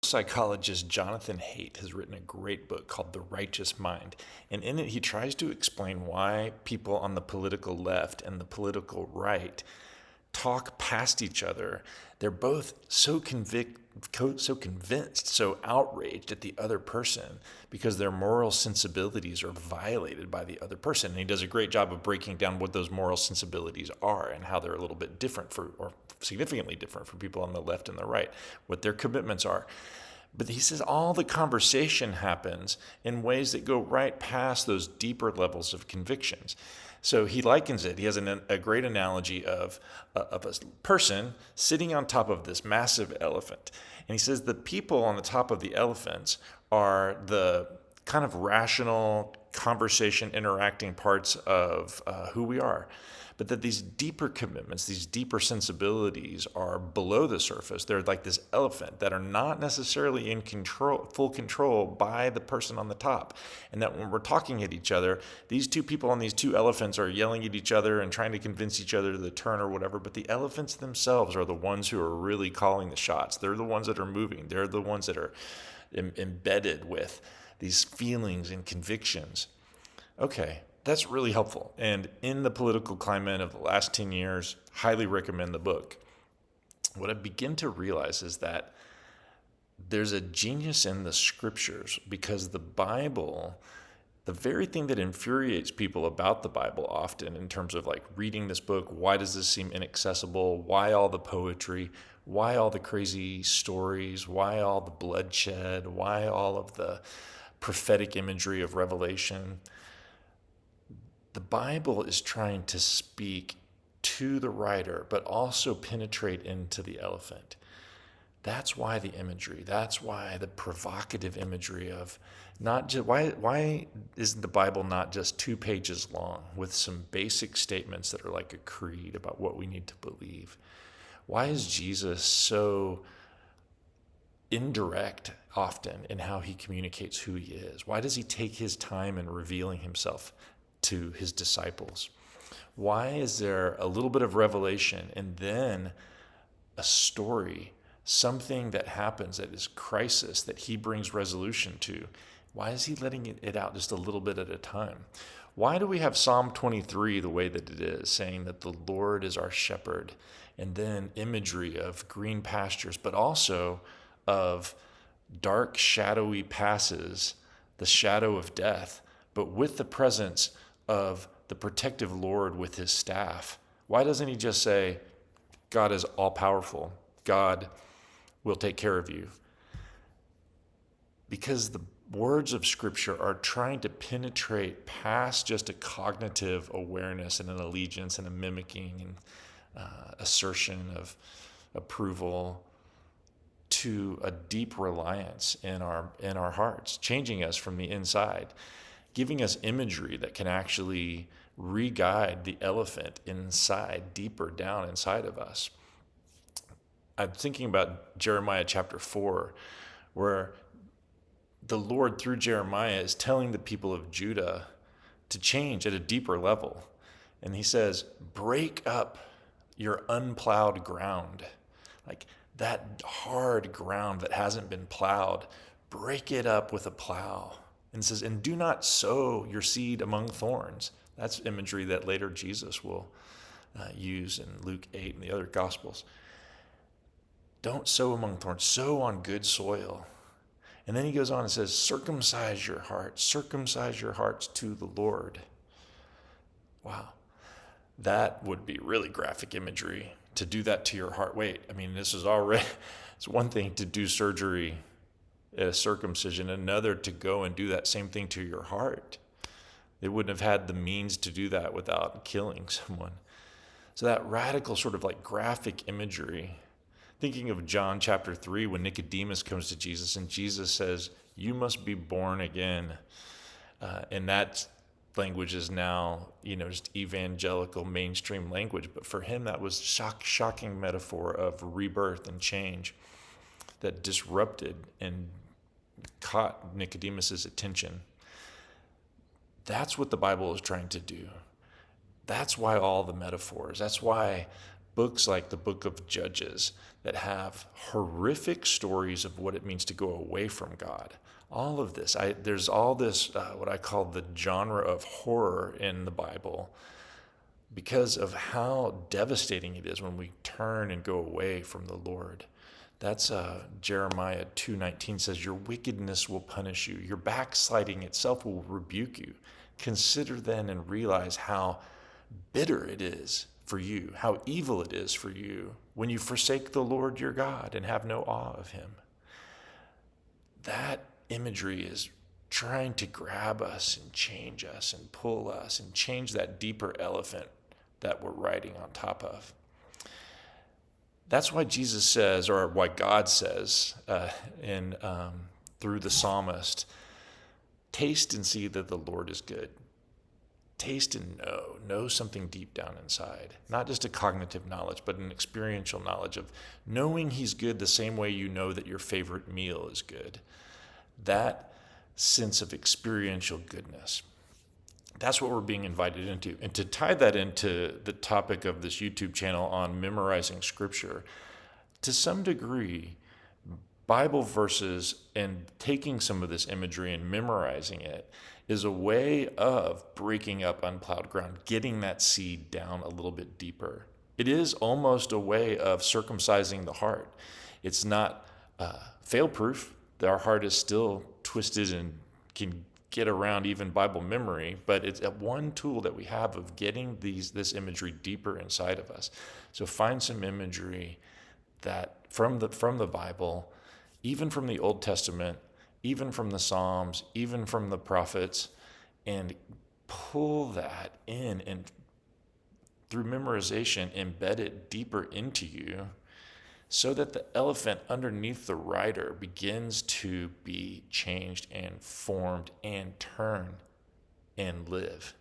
psychologist Jonathan Haidt has written a great book called The Righteous Mind. And in it, he tries to explain why people on the political left and the political right talk past each other. They're both so convinced, so outraged at the other person because their moral sensibilities are violated by the other person. And he does a great job of breaking down what those moral sensibilities are and how they're a little bit different or significantly different for people on the left and the right, what their commitments are. But he says all the conversation happens in ways that go right past those deeper levels of convictions. So he likens it. He has a great analogy of a person sitting on top of this massive elephant. And he says the people on the top of the elephants are the kind of rational, conversation interacting parts of who we are. But that these deeper commitments, these deeper sensibilities are below the surface. They're like this elephant that are not necessarily in full control by the person on the top. And that when we're talking at each other, these two people on these two elephants are yelling at each other and trying to convince each other to turn or whatever. But the elephants themselves are the ones who are really calling the shots. They're the ones that are moving. They're the ones that are embedded with these feelings and convictions. Okay. That's really helpful. And in the political climate of the last 10 years, highly recommend the book. What I begin to realize is that there's a genius in the scriptures because the Bible, the very thing that infuriates people about the Bible often in terms of like reading this book, why does this seem inaccessible? Why all the poetry? Why all the crazy stories? Why all the bloodshed? Why all of the prophetic imagery of Revelation? The Bible is trying to speak to the writer, but also penetrate into the elephant. That's why the imagery, that's why the provocative imagery of not just, why isn't the Bible not just 2 pages long with some basic statements that are like a creed about what we need to believe? Why is Jesus so indirect often in how he communicates who he is? Why does he take his time in revealing himself to his disciples? Why is there a little bit of revelation and then a story, something that happens that is crisis that he brings resolution to? Why is he letting it out just a little bit at a time? Why do we have Psalm 23 the way that it is, saying that the Lord is our shepherd, and then imagery of green pastures, but also of dark, shadowy passes, the shadow of death, but with the presence of the protective Lord with his staff? Why doesn't he just say, God is all powerful, God will take care of you? Because the words of Scripture are trying to penetrate past just a cognitive awareness and an allegiance and a mimicking and assertion of approval to a deep reliance in our hearts, changing us from the inside, giving us imagery that can actually re-guide the elephant inside, deeper down inside of us. I'm thinking about Jeremiah chapter 4, where the Lord, through Jeremiah, is telling the people of Judah to change at a deeper level. And he says, break up your unplowed ground. Like that hard ground that hasn't been plowed, break it up with a plow. And says, and do not sow your seed among thorns. That's imagery that later Jesus will use in Luke 8 and the other Gospels. Don't sow among thorns, sow on good soil. And then he goes on and says, circumcise your hearts to the Lord. Wow. That would be really graphic imagery, to do that to your heart. Wait, I mean, it's one thing to do surgery at a circumcision, another to go and do that same thing to your heart. They wouldn't have had the means to do that without killing someone. So that radical sort of like graphic imagery, thinking of John chapter 3 when Nicodemus comes to Jesus and Jesus says, you must be born again. And that language is now, just evangelical mainstream language. But for him, that was shocking metaphor of rebirth and change that disrupted and caught Nicodemus's attention. That's what the Bible is trying to do. That's why all the metaphors, that's why books like the book of Judges that have horrific stories of what it means to go away from God. All of this, there's all this, what I call the genre of horror in the Bible because of how devastating it is when we turn and go away from the Lord. That's Jeremiah 2:19 says, your wickedness will punish you. Your backsliding itself will rebuke you. Consider then and realize how bitter it is for you, how evil it is for you when you forsake the Lord your God and have no awe of him. That imagery is trying to grab us and change us and pull us and change that deeper elephant that we're riding on top of. That's why Jesus says, or why God says through the psalmist, taste and see that the Lord is good. Taste and know something deep down inside. Not just a cognitive knowledge, but an experiential knowledge of knowing he's good the same way you know that your favorite meal is good. That sense of experiential goodness. That's what we're being invited into. And to tie that into the topic of this YouTube channel on memorizing scripture, to some degree, Bible verses and taking some of this imagery and memorizing it is a way of breaking up unplowed ground, getting that seed down a little bit deeper. It is almost a way of circumcising the heart. It's not fail-proof. Our heart is still twisted and can get around even Bible memory, but it's one tool that we have of getting this imagery deeper inside of us. So find some imagery that from the Bible, even from the Old Testament, even from the Psalms, even from the prophets, and pull that in and through memorization, embed it deeper into you so that the elephant underneath the rider begins to be changed and formed and turn and live.